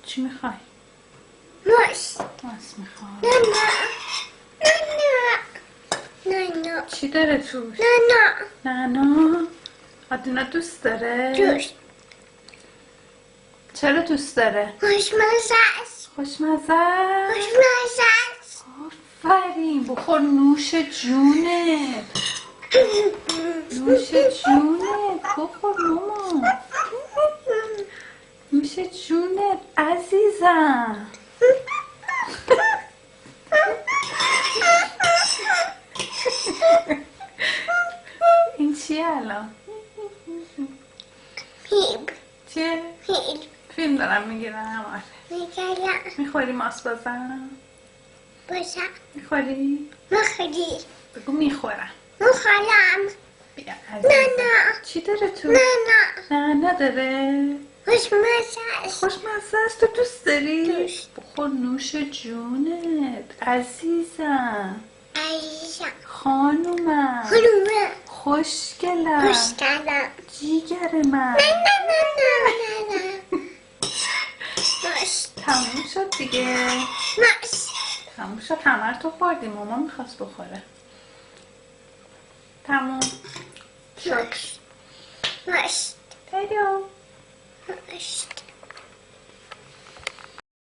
چی میخوای؟ ماست. ماست میخوای؟ نه. چی داره توش؟ نه. آدینا دوست داره؟ دوست. چرا دوست داره؟ خوشمزه است. آفرین، بخور نوش جونت. بخور ماما. نوش جونت عزیزم. این چیه الان؟ چیه؟ فیلم دارم میگیرم. میخوری ماست بازم؟ میخوری؟ بگو میخورم. بیا عزیزم. چی داره تو؟ نه نداره. خوشمزه است. تو دوست داری؟ بخور نوش جونت عزیزم. خانومم. خوشگلم. جیگر من. تموم شد دیگه. تموم شد. همه رو تو خوردی. ماما میخواست بخوره. تموم شد. ماست. پیدا. ماست.